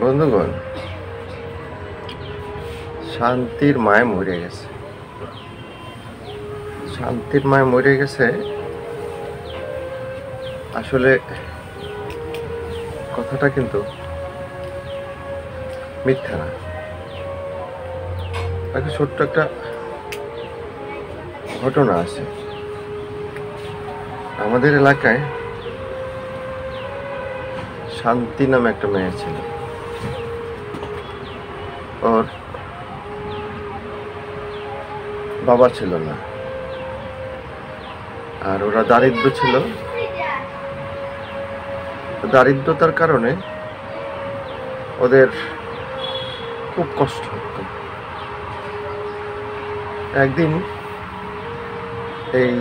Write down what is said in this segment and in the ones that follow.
বন্ধুগণ, শান্তির মায় মরে গেছে। শান্তির মায় মরে গেছে। আসলে কথাটা কিন্তু মিথ্যা না। একটা ছোট্ট একটা ঘটনা আছে। আমাদের এলাকায় শান্তি নামে একটা মেয়ে ছিল। ওর বাবা ছিল না, আর ওরা দারিদ্র ছিল। দারিদ্রতার কারণে ওদের খুব কষ্ট হতো। একদিন এই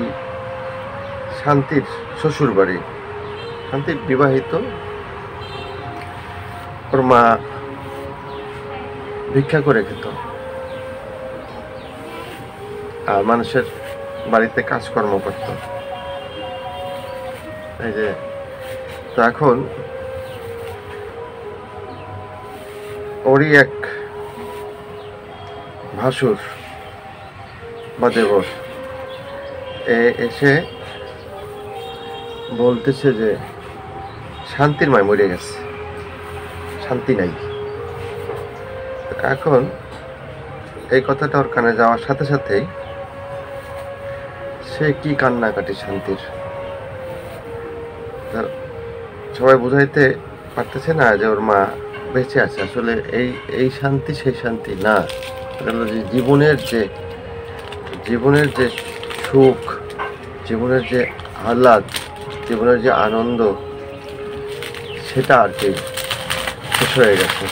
শান্তির শ্বশুর বাড়ি, শান্তির বিবাহিত, ওর মা ভিক্ষা করে খেত আর মানুষের বাড়িতে কাজকর্ম করত। এই যে তো এখন ওরই এক ভাসুর বা দেবর এসে বলতেছে যে শান্তির মায় মরে গেছে, শান্তি নাই। এখন এই কথাটা ওর কানে যাওয়ার সাথে সাথেই সে কি কান্নাকাটি শান্তির। সবাই বুঝাইতে পারতেছে না যে ওর মা বেঁচে আছে। আসলে এই শান্তি সেই শান্তি না। জীবনের যে সুখ, জীবনের যে আহ্লাদ, জীবনের যে আনন্দ, সেটা আর কি শেষ হয়ে গেছে।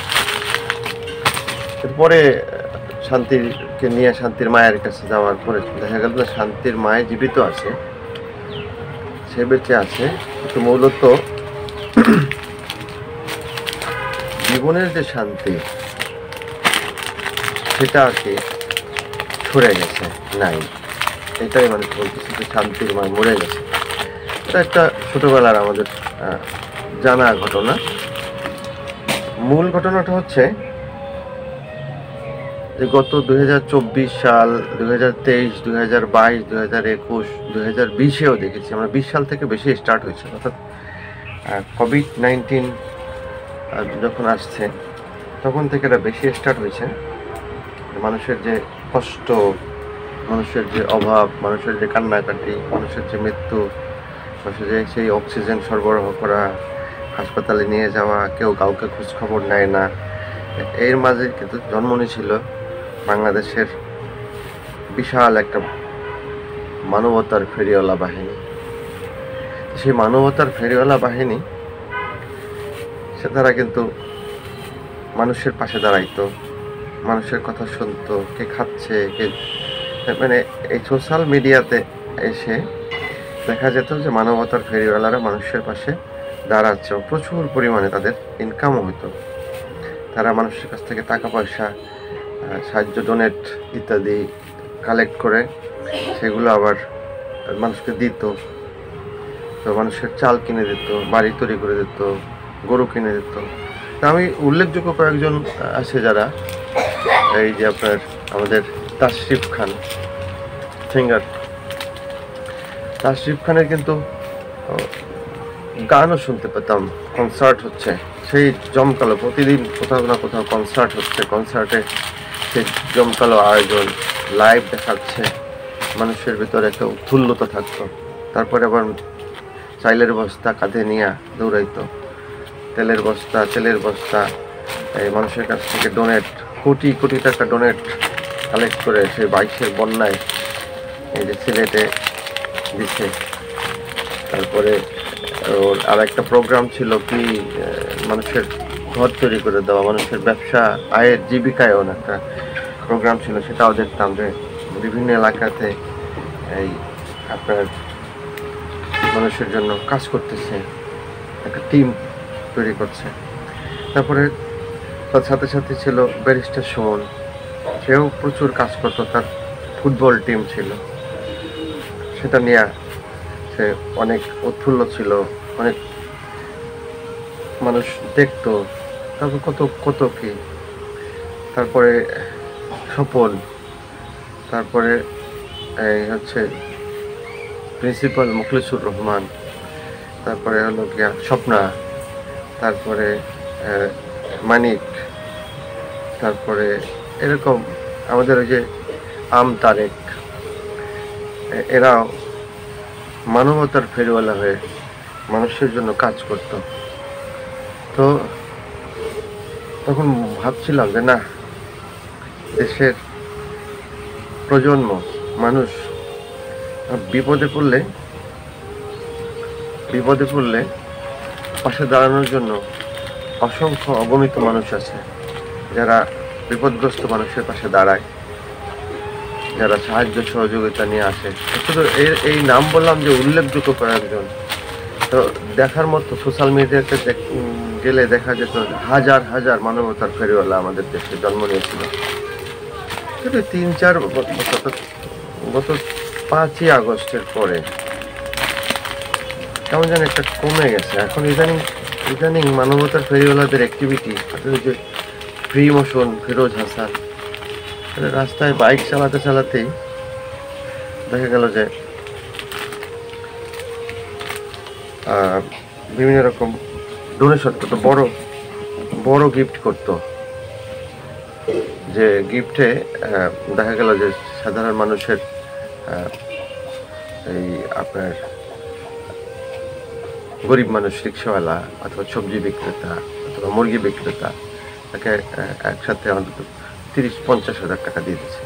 এরপরে শান্তিকে নিয়ে শান্তির মায়ের কাছে যাওয়ার পরে দেখা গেল না শান্তির মায়ে জীবিত আছে, সে বেঁচে আছে, কিন্তু মূলত জীবনের যে শান্তি সেটা আর কি সরে গেছে, নাই। এটাই মানুষ বলতেছে যে শান্তির মায় মরে গেছে। এটা একটা ছোটবেলার আমাদের জানা ঘটনা। মূল ঘটনাটা হচ্ছে যে গত 2024 সাল, 2023, 2022, 2021, 2020-এও দেখেছি আমরা। 20 সাল থেকে বেশি স্টার্ট হয়েছে, অর্থাৎ কোভিড-19 যখন আসছে তখন থেকে এটা বেশি স্টার্ট হয়েছে। মানুষের যে কষ্ট, মানুষের যে অভাব, মানুষের যে কান্নাকাটি, মানুষের যে মৃত্যু, মানুষের যে সেই অক্সিজেন সরবরাহ করা, হাসপাতালে নিয়ে যাওয়া, কেউ কাউকে খোঁজখবর নেয় না। এর মাঝে কিন্তু জন্ম নিয়েছিল বাংলাদেশের বিশাল একটা মানবতার ফেরিওয়ালা বাহিনী। সেই মানবতার ফেরিওয়ালা বাহিনী সে তারা কিন্তু মানুষের পাশে দাঁড়াইতো, মানুষের কথা শুনতো, কে খাচ্ছে, কে মানে এই সোশ্যাল মিডিয়াতে এসে দেখা যেত যে মানবতার ফেরিওয়ালারা মানুষের পাশে দাঁড়াচ্ছে। প্রচুর পরিমাণে তাদের ইনকামও হতো। তারা মানুষের কাছ থেকে টাকা পয়সা, সাহায্য, ডোনেট ইত্যাদি কালেক্ট করে সেগুলো আবার মানুষকে দিত। তো মানুষের চাল কিনে দিত, বাড়ি তৈরি করে দিত, গরু কিনে দিত। তা আমি উল্লেখযোগ্য কয়েকজন আছে যারা, এই যে আপনার আমাদের তাশরিফ খান, সিঙ্গার তাশরিফ খানের কিন্তু গানও শুনতে পেতাম। কনসার্ট হচ্ছে, সেই জমকালো, প্রতিদিন কোথাও না কোথাও কনসার্ট হচ্ছে। কনসার্টে সেই জমকালো আয়োজন, লাইভ দেখাচ্ছে, মানুষের ভিতরে একটা উৎফুল্লতা থাকতো। তারপরে আবার চাইলের বস্তা কাঁধে নিয়ে দৌড়াইতো, তেলের বস্তা এই মানুষের কাছ থেকে ডোনেট, কোটি কোটি টাকা ডোনেট কালেক্ট করে সেই 22-এর বন্যায় এই যে সিলেটে দিচ্ছে। তারপরে ওর আর একটা প্রোগ্রাম ছিল কি, মানুষের ঘর তৈরি করে দেওয়া, মানুষের ব্যবসা, আয়ের, জীবিকায়ও একটা প্রোগ্রাম ছিল। সেটাও দেখতাম যে বিভিন্ন এলাকাতে এই আপনার মানুষের জন্য কাজ করতেছে, একটা টিম তৈরি করছে। তারপরে তার সাথে সাথে ছিল ব্যারিস্টার সুমন, সেও প্রচুর কাজ করতো। তার ফুটবল টিম ছিল, সেটা নিয়ে সে অনেক উৎফুল্ল ছিল, অনেক মানুষ দেখতো, তারপর কত কত কি, তারপরে স্বপন, তারপরে এই হচ্ছে প্রিন্সিপাল মুখলিসুর রহমান, তারপরে হলো গিয়া স্বপ্না, তারপরে মানিক, তারপরে এরকম আমাদের ওই যে তারেক, এরাও মানবতার ফেরিওয়ালা হয়ে মানুষের জন্য কাজ করত। তো তখন ভাবছিলাম যে না, দেশের প্রজন্ম মানুষ বিপদে পড়লে পাশে দাঁড়ানোর জন্য অসংখ্য অগণিত মানুষ আছে, যারা বিপদগ্রস্ত মানুষের পাশে দাঁড়ায়, যারা সাহায্য সহযোগিতা নিয়ে আসে। শুধু এই নাম বললাম যে উল্লেখযোগ্য কয়েকজন। তো দেখার মতো সোশ্যাল মিডিয়াতে গেলে দেখা যেত হাজার হাজার মানবতার ফেরিওয়ালা আমাদের দেশে জন্ম নিয়েছিল। কিন্তু 3-4 গত 5ই আগস্টের পরে কেমন যেন একটা কমে গেছে। এখন ইদানিং মানবতার ফেরিওয়ালাদের অ্যাক্টিভিটি, যে ফ্রি মোশন ফিরোজ হাসান, রাস্তায় বাইক চালাতেই দেখা গেল যে বিভিন্ন রকম ডোনেশন করতো, বড় গিফট করতো, যে গিফটে দেখা গেল যে সাধারণ মানুষের এই আপনার গরিব মানুষ, রিক্সাওয়ালা অথবা সবজি বিক্রেতা অথবা মুরগি বিক্রেতা, তাকে একসাথে অন্তত 30-50 হাজার টাকা দিয়ে দিচ্ছে।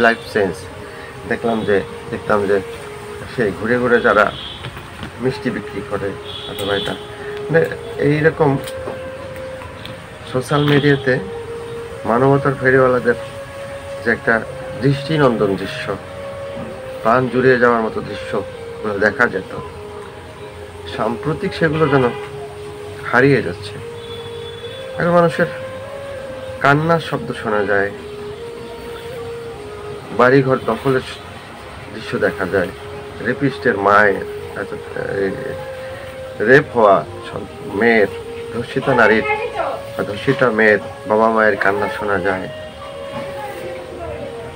Life change. দেখতাম যে সে ঘুরে ঘুরে যারা মিষ্টি বিক্রি করে অথবা এটা মানে এইরকম সোশ্যাল মিডিয়াতে মানবতার ফেরিওয়ালাদের যে একটা দৃষ্টিনন্দন দৃশ্য, প্রাণ জুড়িয়ে যাওয়ার মতো দৃশ্যগুলো দেখা যেত, সাম্প্রতিক সেগুলো যেন হারিয়ে যাচ্ছে। এখন মানুষের কান্নার শব্দ শোনা যায়, বাড়িঘর দখলের দৃশ্য দেখা যায়, রেপিস্টের মায়ের, রেপ হওয়া মেয়ের, ধর্ষিতা নারীর বা ধর্ষিতা মেয়ের বাবা মায়ের কান্না শোনা যায়,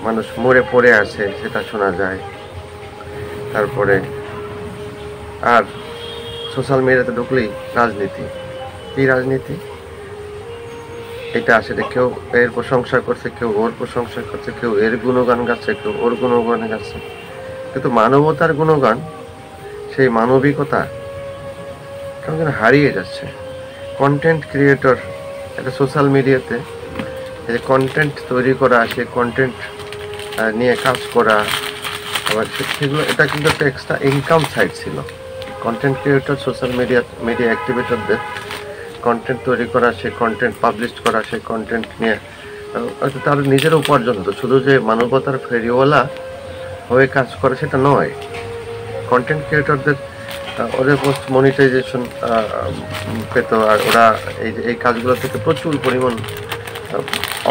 মানুষ মরে পড়ে আছে সেটা শোনা যায়। তারপরে আর সোশ্যাল মিডিয়াতে ঢুকলেই রাজনীতি, কি রাজনীতি, এটা সেটা কেউ এর প্রশংসা করছে, কেউ ওর প্রশংসা করছে, কেউ এর গুণগান গাচ্ছে, কেউ ওর গুণগান গাচ্ছে। কিন্তু মানবতার গুণগান, সেই মানবিকতা কেমন যেন হারিয়ে যাচ্ছে। কন্টেন্ট ক্রিয়েটর, এটা সোশ্যাল মিডিয়াতে যে কন্টেন্ট তৈরি করা, সেই কন্টেন্ট নিয়ে কাজ করা, আবার সেগুলো এটা কিন্তু একটা এক্সট্রা ইনকাম সাইট ছিল। কন্টেন্ট ক্রিয়েটর, সোশ্যাল মিডিয়া অ্যাক্টিভিটরদের কন্টেন্ট তৈরি করা, সেই কন্টেন্ট পাবলিশ করা, সেই কন্টেন্ট নিয়ে তার নিজের উপার্জন হতো। শুধু যে মানবতার ফেরিওয়ালা হয়ে কাজ করে সেটা নয়, কন্টেন্ট ক্রিয়েটরদের ওদের পোস্ট মনিটাইজেশন পেত, আর ওরা এই কাজগুলো থেকে প্রচুর পরিমাণ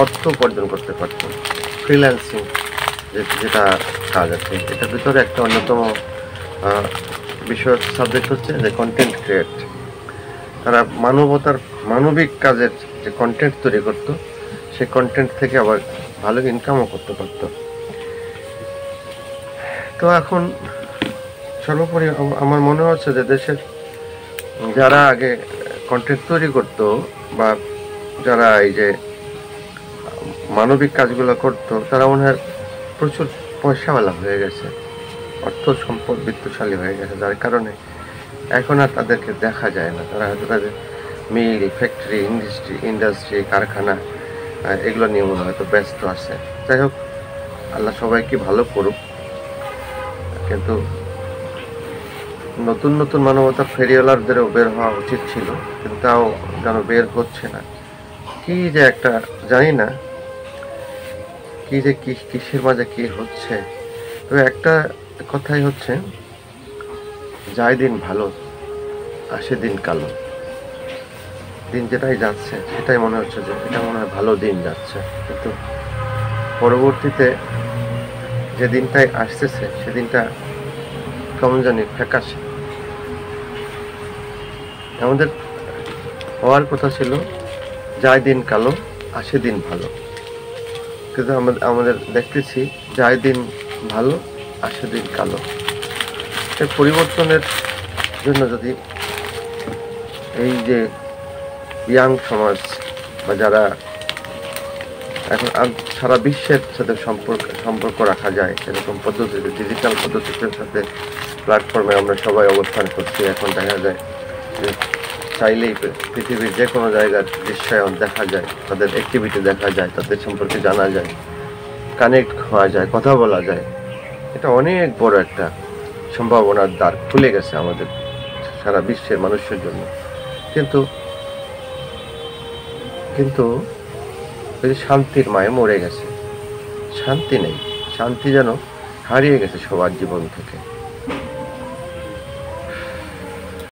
অর্থ উপার্জন করতে পারত। ফ্রিল্যান্সিং যেটা কাজ আছে, এটার ভিতরে একটা অন্যতম বিষয় সাবজেক্ট হচ্ছে যে কন্টেন্ট ক্রিয়েট। তারা মানবিক কাজের যে কন্টেন্ট তৈরি করতো, সেই কন্টেন্ট থেকে আবার ভালো ইনকামও করতে পারত। তো এখন সর্বোপরি আমার মনে হচ্ছে যে দেশের যারা আগে কন্টেন্ট তৈরি করতো বা যারা এই যে মানবিক কাজগুলো করতো, তারা মনে হয় প্রচুর পয়সাওয়ালা হয়ে গেছে, অর্থ সম্পদ বিত্তশালী হয়ে গেছে, যার কারণে এখন আর তাদেরকে দেখা যায় না। তারা হয়তো তাদের মিল, ফ্যাক্টরি, ইন্ডাস্ট্রি, কারখানা এগুলো নিয়ে মনে হয়তো ব্যস্ত আছে। যাই হোক, আল্লাহ সবাইকে ভালো করুক। কিন্তু নতুন নতুন মানবতার ফেরিওয়ালাদেরও বের হওয়া উচিত ছিল, কিন্তু তাও যেন বের হচ্ছে না। কি যে একটা জানি না, কি যে কিসের মাঝে কি হচ্ছে। তবে একটা কথাই হচ্ছে, যায় দিন ভালো, আসে দিন কালো। দিন যেটাই যাচ্ছে সেটাই মনে হচ্ছে যে এটা মনে হয় ভালো দিন যাচ্ছে, কিন্তু পরবর্তীতে যে দিনটাই আসতেছে সেদিনটা কেমন জানি ফ্যাকাশে। আমাদের হওয়ার কথা ছিল যায় দিন কালো আসে দিন ভালো, কিন্তু আমাদের দেখতেছি যায় দিন ভালো আসে দিন কালো। এই পরিবর্তনের জন্য যদি এই যে ইয়াং সমাজ বা যারা এখন সারা বিশ্বের সাথে সম্পর্ক রাখা যায় এরকম পদ্ধতিতে, ডিজিটাল পদ্ধতির সাথে প্ল্যাটফর্মে আমরা সবাই অবস্থান করছি। এখন দেখা যায় যে চাইলেই পৃথিবীর যে কোনো জায়গার দৃশ্যায়ন দেখা যায়, তাদের অ্যাক্টিভিটি দেখা যায়, তাদের সম্পর্কে জানা যায়, কানেক্ট হওয়া যায়, কথা বলা যায়। এটা অনেক বড় একটা সম্ভাবনার দ্বার খুলে গেছে আমাদের সারা বিশ্বের মানুষের জন্য। কিন্তু কিন্তু ওই যে শান্তির মায়ে মরে গেছে, শান্তি নেই, শান্তি যেন হারিয়ে গেছে সবার জীবন থেকে।